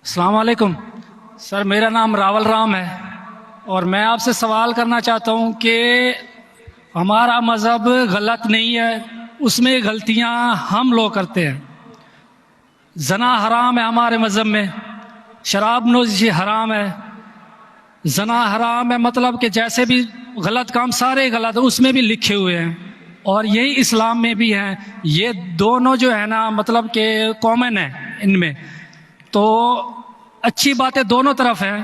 अस्सलाम वालेकुम सर, मेरा नाम रावल राम है और मैं आपसे सवाल करना चाहता हूँ कि हमारा मज़हब गलत नहीं है, उसमें गलतियाँ हम लोग करते हैं। जना हराम है हमारे मज़हब में, शराब नोशी हराम है, जना हराम है, मतलब कि जैसे भी गलत काम सारे गलत उसमें भी लिखे हुए हैं और यही इस्लाम में भी हैं। ये दोनों जो है ना मतलब कि कॉमन है इनमें, तो अच्छी बातें दोनों तरफ हैं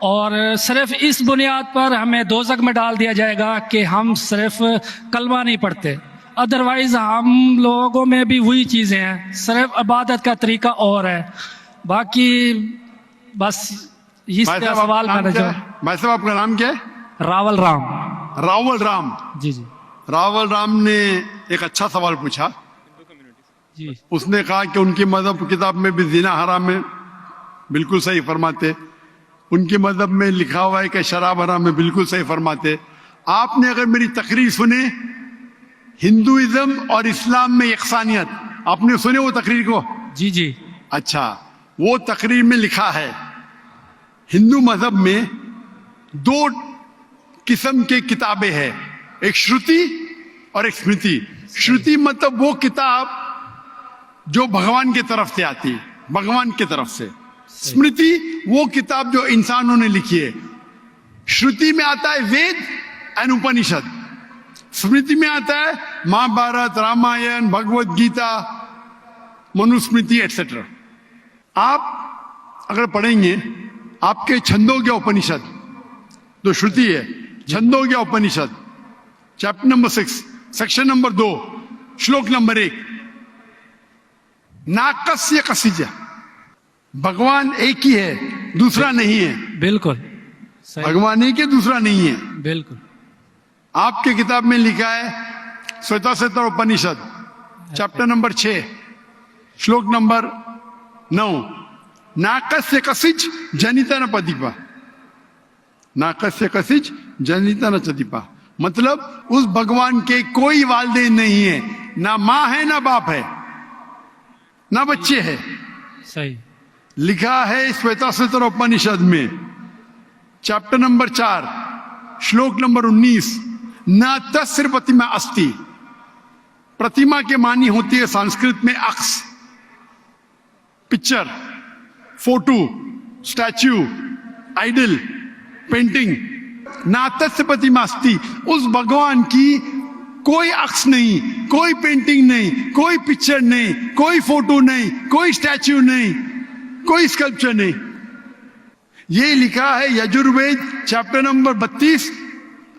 और सिर्फ इस बुनियाद पर हमें दोज़ख में डाल दिया जाएगा कि हम सिर्फ कलमा नहीं पढ़ते, अदरवाइज़ हम लोगों में भी वही चीज़ें हैं, सिर्फ इबादत का तरीका और है। बाकी बस इस सवाल मैंने जो। भाई साहब आपका नाम क्या है? रावल राम। रावल राम जी जी रावल राम ने एक अच्छा सवाल पूछा जी। उसने कहा कि उनकी मजहब किताब में भी जिना हराम है, बिल्कुल सही फरमाते। उनके मजहब में लिखा हुआ है कि शराब हराम है, बिल्कुल सही फरमाते। आपने अगर मेरी तकरीर सुने हिंदुइज्म और इस्लाम में यकसानियत, आपने सुने वो तकरीर को? जी जी। अच्छा, वो तकरीर में लिखा है हिंदू मजहब में दो किस्म के किताबें हैं, एक श्रुति और एक स्मृति। श्रुति मतलब वो किताब जो भगवान की तरफ से आती है, भगवान की तरफ से। स्मृति वो किताब जो इंसानों ने लिखी है। श्रुति में आता है वेद एंड उपनिषद, स्मृति में आता है महाभारत, रामायण, भगवत गीता, मनुस्मृति एक्सेट्रा। आप अगर पढ़ेंगे आपके छंदोग्य उपनिषद जो श्रुति है, छंदोग्य उपनिषद चैप्टर नंबर 6 सेक्शन नंबर 2 श्लोक नंबर 1, नाकस्य कसिज, भगवान एक ही है, दूसरा नहीं है। बिल्कुल सही। भगवान एक है, दूसरा नहीं है। बिल्कुल। आपके किताब में लिखा है श्वेताश्वेतर उपनिषद चैप्टर नंबर 6 श्लोक नंबर 9, नाकस्य कसिज जनिता न पतिपा, नाकस्य कसिज जनिता न चतिपा, मतलब उस भगवान के कोई वालिदैन नहीं है, ना माँ है ना बाप है ना बच्चे है। सही। लिखा है श्वेताश्वेतर उपनिषद में चैप्टर नंबर 4 श्लोक नंबर 19, न तस्य प्रतिमा अस्ति, प्रतिमा के मानी होती है संस्कृत में अक्स, picture, photo, statue, idol, painting. ना तस्य प्रतिमा अस्ति, उस भगवान की कोई अक्स नहीं, कोई पेंटिंग नहीं, कोई पिक्चर नहीं, कोई फोटो नहीं, कोई स्टैच्यू नहीं, कोई स्कल्पचर नहीं। ये लिखा है यजुर्वेद चैप्टर नंबर 32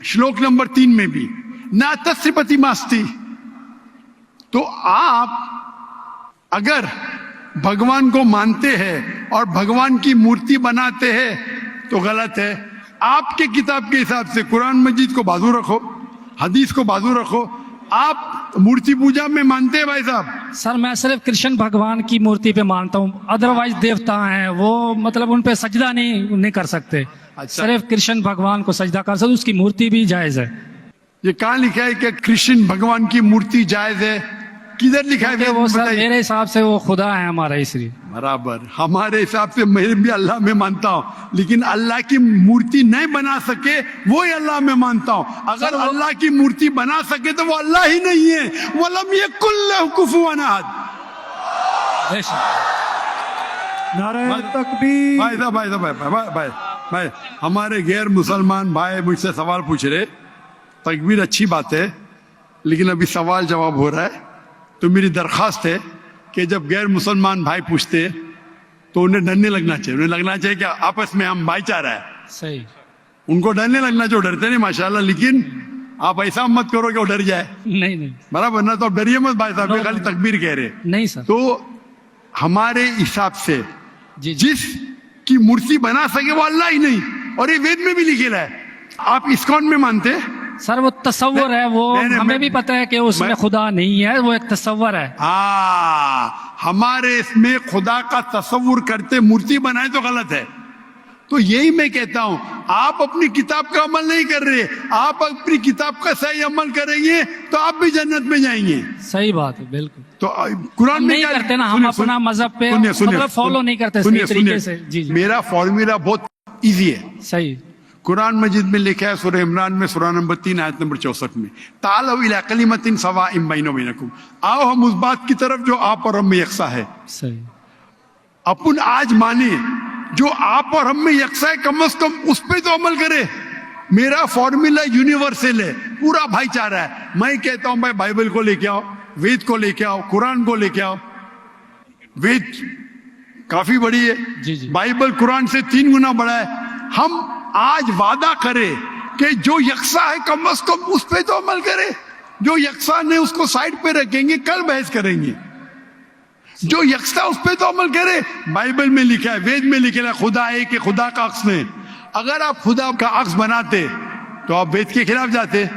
श्लोक नंबर 3 में भी, ना तस्य प्रतिमा अस्ति। तो आप अगर भगवान को मानते हैं और भगवान की मूर्ति बनाते हैं तो गलत है। आपके किताब के हिसाब से कुरान मजीद को बाजू रखो, हदीस को बाजू रखो। आप मूर्ति पूजा में मानते हैं भाई साहब? सर मैं सिर्फ कृष्ण भगवान की मूर्ति पे मानता हूँ, अदरवाइज देवता हैं वो मतलब उन पे सजदा नहीं कर सकते। अच्छा। सिर्फ कृष्ण भगवान को सजदा कर सकते, उसकी मूर्ति भी जायज है। ये कहाँ लिखा है कि कृष्ण भगवान की मूर्ति जायज है? किधर लिखा है? वो सर मेरे हिसाब से वो खुदा है हमारा, इसलिए। बराबर, हमारे हिसाब से मैं भी अल्लाह में मानता हूँ, लेकिन अल्लाह की मूर्ति नहीं बना सके वो ही अल्लाह में मानता हूँ। अगर अल्लाह की मूर्ति बना सके तो वो अल्लाह ही नहीं है। वलम यकुल लहु कुफुवन अहद। नारे तकबीर। भाई साहब, भाई साहब, भाई हमारे गैर मुसलमान भाई मुझसे सवाल पूछ रहे। तकबीर अच्छी बात है, लेकिन अभी सवाल जवाब हो रहा है, तो मेरी दरख्वास्त है कि जब गैर मुसलमान भाई पूछते तो उन्हें डरने लगना चाहिए। उन्हें लगना चाहिए कि आपस में हम भाईचारा है। सही। उनको डरने लगना चाहिए। डरते नहीं माशाल्लाह, लेकिन आप ऐसा मत करो कि वो डर जाए। नहीं नहीं बराबर ना? तो आप डरिए मत भाई साहब, ये खाली तकबीर कह रहे। नहीं सर। तो हमारे हिसाब से जी। जिस की मूर्ति बना सके वो अल्लाह ही नहीं, और ये वेद में भी लिखेला है। आप इस्कॉन में मानते हैं सर वो तस्वर है, वो हमें भी पता है कि उसमें खुदा नहीं है, वो एक तस्वर है। हमारे इसमें खुदा का तस्वुर करते मूर्ति बनाए तो गलत है। तो यही मैं कहता हूं, आप अपनी किताब का अमल नहीं कर रहे, आप अपनी किताब का सही अमल करेंगे तो आप भी जन्नत में जाएंगे। सही बात है, बिल्कुल। तो कुरान हम में नहीं क्या करते ना, हम सुनिए, अपना मजहब पे सुनिए, सुनिए, मतलब फॉलो नहीं करते सुनिए, सही तरीके सुनिए। से। जी जी मेरा फॉर्मूला बहुत इजी है। सही। कुरान मजीद में लिखा है सूरह इमरान में सूरह नंबर 3 आयत नंबर 64 में, तालौ इला कलिमतिन सवाइम बैना बैनकुम, आओ हम उस बात की तरफ जो आप और हम में यकसा है। सही। अपन आज माने जो आप और हम में यकसा है, कम से कम उस पे तो अमल करे। मेरा फॉर्मूला यूनिवर्सल है, पूरा भाईचारा है। मैं कहता हूं भाई बाइबल को लेके आओ, वेद को लेके आओ, कुरान को लेके आओ। वेद काफी बड़ी है, जी जी। बाइबल कुरान से 3 गुना बड़ा है। हम आज वादा करें कि जो यकसा है कम से कम उस पे तो अमल करे। जो यकसा नहीं उसको साइड पे रखेंगे, कल बहस करेंगे। जो यकसा उस पे तो अमल करे। बाइबल में लिखा है, वेद में लिखा है, खुदा है कि खुदा का अक्स नहीं। अगर आप खुदा का अक्स बनाते तो आप वेद के खिलाफ जाते।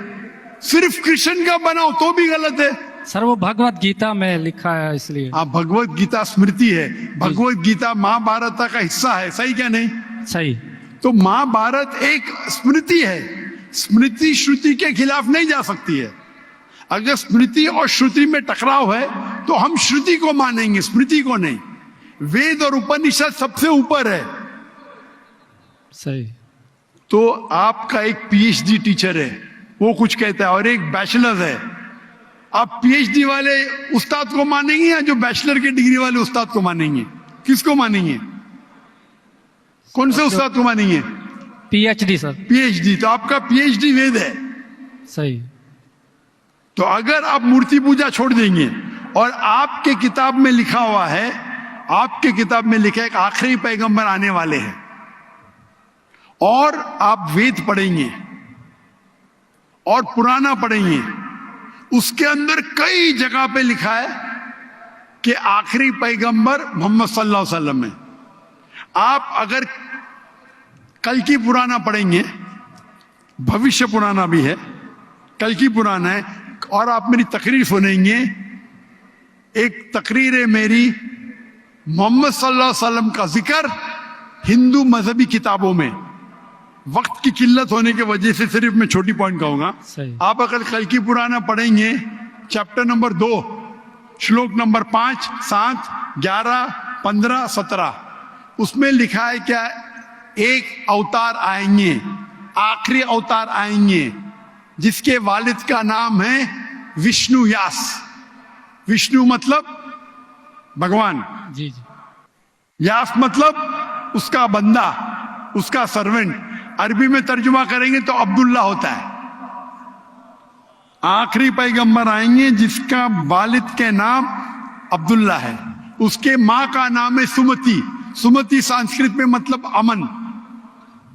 सिर्फ कृष्ण का बनाओ तो भी गलत है। सर वो भगवत गीता में लिखा है इसलिए। आप भगवत गीता स्मृति है, भगवत गीता महाभारत का हिस्सा है, सही क्या नहीं? सही। तो महाभारत एक स्मृति है, स्मृति श्रुति के खिलाफ नहीं जा सकती है। अगर स्मृति और श्रुति में टकराव है तो हम श्रुति को मानेंगे, स्मृति को नहीं। वेद और उपनिषद सबसे ऊपर है। सही। तो आपका एक पीएचडी टीचर है, वो कुछ कहता है, और एक बैचलर है। आप पीएचडी वाले उस्ताद को मानेंगे या जो बैचलर की डिग्री वाले उस्ताद को मानेंगे? किसको मानेंगे? कौन से उस्ताद को मानेंगे? PhD sir. पीएचडी। तो आपका पीएचडी वेद है। सही। तो अगर आप मूर्ति पूजा छोड़ देंगे और आपके किताब में लिखा हुआ है, आपके किताब में लिखा है कि आखिरी पैगंबर आने वाले हैं, और आप वेद पढ़ेंगे और पुराना पढ़ेंगे, उसके अंदर कई जगह पे लिखा है कि आखिरी पैगंबर मोहम्मद सल्लल्लाहु अलैहि वसल्लम है। आप अगर कल की पुराना पढ़ेंगे, भविष्य पुराना भी है, कल की पुराना है, और आप मेरी तकरीर सुनेंगे, एक तकरीर है मेरी मोहम्मद सल्लल्लाहु अलैहि वसल्लम का जिक्र हिंदू मजहबी किताबों में। वक्त की किल्लत होने की वजह से सिर्फ मैं छोटी पॉइंट कहूंगा। सही। आप अगर कल की पुराना पढ़ेंगे, चैप्टर नंबर 2 श्लोक नंबर 5, 7, 11, 15, 17, उसमें लिखा है क्या? एक अवतार आएंगे, आखिरी अवतार आएंगे, जिसके वालिद का नाम है विष्णु यास। विष्णु मतलब भगवान, जी जी। यास मतलब उसका बंदा, उसका सर्वेंट। अरबी में तर्जुमा करेंगे तो अब्दुल्ला होता है। आखिरी पैगंबर आएंगे जिसका वालिद के नाम अब्दुल्ला है, उसके मां का नाम है सुमति। सुमति संस्कृत में मतलब अमन,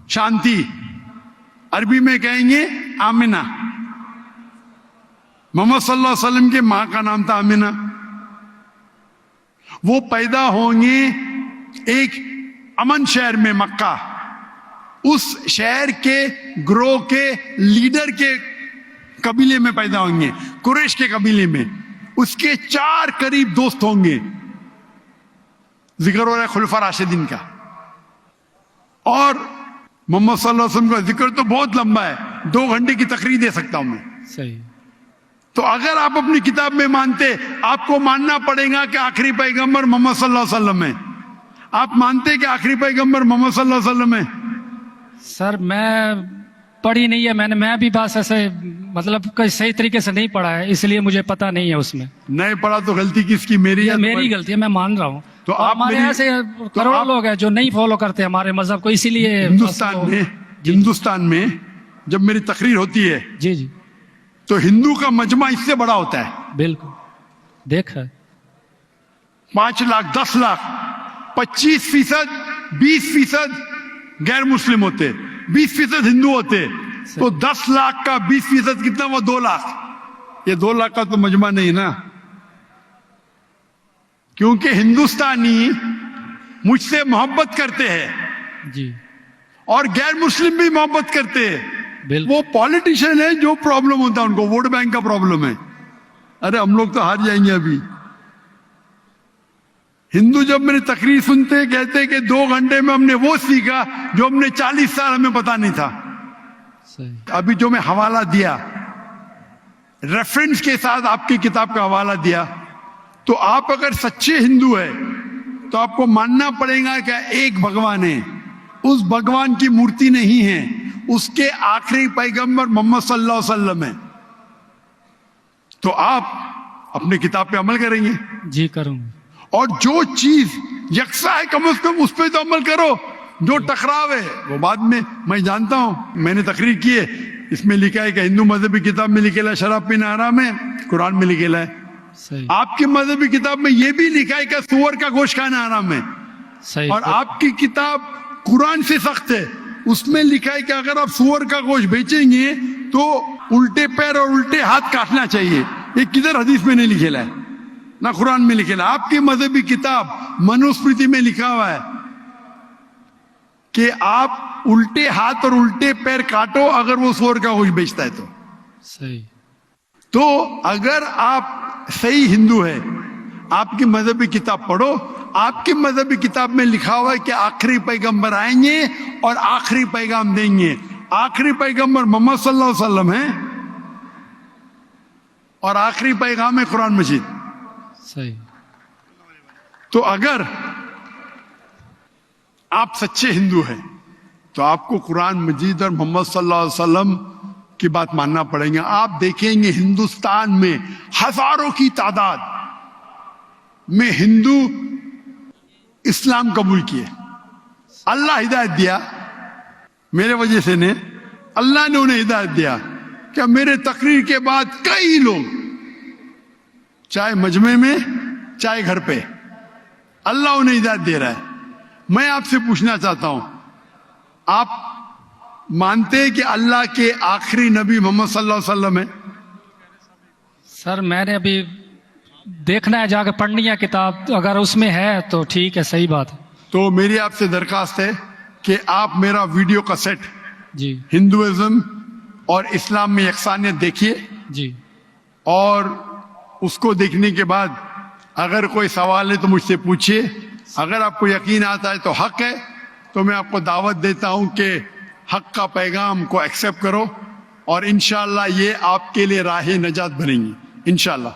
शांति। अरबी में कहेंगे आमिना। मोहम्मद सल्लल्लाहु अलैहि वसल्लम के मां का नाम था आमिना। वो पैदा होंगे एक अमन शहर में, मक्का। उस शहर के ग्रोह के लीडर के कबीले में पैदा होंगे, कुरैश के कबीले में। उसके 4 करीब दोस्त होंगे। जिक्र हो रहा है खुलफा राशिदीन का। और मोहम्मद सल्लल्लाहु अलैहि वसल्लम का जिक्र तो बहुत लंबा है, 2 घंटे की तकरीर दे सकता हूं मैं। सही। तो अगर आप अपनी किताब में मानते, आपको मानना पड़ेगा कि आखिरी पैगंबर मोहम्मद सल्लल्लाहु अलैहि वसल्लम है। आप मानते कि आखिरी पैगंबर मोहम्मद सल्लल्लाहु अलैहि वसल्लम है? सर मैं पढ़ी नहीं है, मैं भी बस ऐसे मतलब कोई सही तरीके से नहीं पढ़ा है, इसलिए मुझे पता नहीं है उसमें। नहीं पढ़ा तो गलती किसकी? मेरी या मेरी गलती है, मैं मान रहा हूँ। तो और आप हमारे मेरी- ऐसे तो करोड़ों आप- लोग हैं जो नहीं फॉलो करते हमारे मजहब को, इसीलिए हिंदुस्तान में जब मेरी तकरीर होती है जी जी तो हिंदू का मजमा इससे बड़ा होता है। बिल्कुल देखा है। 5 लाख, 10 लाख, 25%, 20% गैर मुस्लिम होते, 20% हिंदू होते। तो 10 लाख का 20% कितना हुआ? 2 लाख। ये 2 लाख का तो मजमा नहीं ना, क्योंकि हिंदुस्तानी मुझसे मोहब्बत करते हैं जी और गैर मुस्लिम भी मोहब्बत करते हैं। बिल्कुल। वो पॉलिटिशियन है, जो प्रॉब्लम होता है उनको वोट बैंक का प्रॉब्लम है। अरे हम लोग तो हार जाएंगे अभी। हिंदू जब मेरी तकरीर सुनते कहते कि 2 घंटे में हमने वो सीखा जो हमने 40 साल हमें पता नहीं था। सही। अभी जो मैं हवाला दिया, रेफरेंस के साथ आपकी किताब का हवाला दिया, तो आप अगर सच्चे हिंदू है तो आपको मानना पड़ेगा कि एक भगवान है, उस भगवान की मूर्ति नहीं है, उसके आखिरी पैगंबर मोहम्मद सल्लल्लाहु अलैहि वसल्लम है। तो आप अपने किताब पे अमल करेंगे जी करूँगा। और जो चीज यकसा है कम से कम उस पर तो अमल करो। जो टकराव है वो बाद में, मैं जानता हूं, मैंने तकरीर की है, इसमें लिखा है कि हिंदू मजहबी किताब में लिखेला है शराब पीना हराम है, कुरान में लिखेला है। सही आपकी मजहबी किताब में यह भी लिखा है कि सुअर का गोश्त खाना हराम है। सही। और आपकी किताब कुरान से सख्त है, उसमें लिखा है कि अगर आप सुअर का गोश्त बेचेंगे तो उल्टे पैर और उल्टे हाथ काटना चाहिए। ये किधर हदीस में नहीं लिखेला है, ना कुरान में लिखेला। आपकी मजहबी किताब मनुस्मृति में लिखा हुआ है कि आप उल्टे हाथ और उल्टे पैर काटो अगर वो सुअर का गोश्त बेचता है तो। सही। तो अगर आप सही हिंदू है, आपकी मजहबी किताब पढ़ो। आपकी मजहबी किताब में लिखा हुआ है कि आखिरी पैगंबर आएंगे और आखिरी पैगाम देंगे। आखिरी पैगंबर मोहम्मद सल्लल्लाहु अलैहि वसल्लम है और आखिरी पैगाम है कुरान मजीद। सही। तो अगर आप सच्चे हिंदू हैं तो आपको कुरान मजीद और मोहम्मद सल्लल्लाहु अलैहि वसल्लम की बात मानना पड़ेगा। आप देखेंगे हिंदुस्तान में हजारों की तादाद में हिंदू इस्लाम कबूल किए। अल्लाह हिदायत दिया, मेरे वजह से ने, अल्लाह ने उन्हें हिदायत दिया। क्या मेरे तकरीर के बाद कई लोग, चाहे मजमे में चाहे घर पे, अल्लाह उन्हें हिदायत दे रहा है। मैं आपसे पूछना चाहता हूं, आप मानते हैं कि अल्लाह के आखिरी नबी मोहम्मद सल्लल्लाहु अलैहि वसल्लम है? सर मैंने अभी देखना है, जाकर पढ़नी है किताब, तो अगर उसमें है तो ठीक है, सही बात है। तो मेरी आपसे दरखास्त है कि आप मेरा वीडियो कैसेट जी हिंदुइज्म और इस्लाम में यकसानियत देखिए, जी। और उसको देखने के बाद अगर कोई सवाल है तो मुझसे पूछिए। अगर आपको यकीन आता है तो हक है, तो मैं आपको दावत देता हूं कि हक का पैगाम को एक्सेप्ट करो और इंशाअल्लाह ये आपके लिए राह नजात बनेंगी इंशाअल्लाह।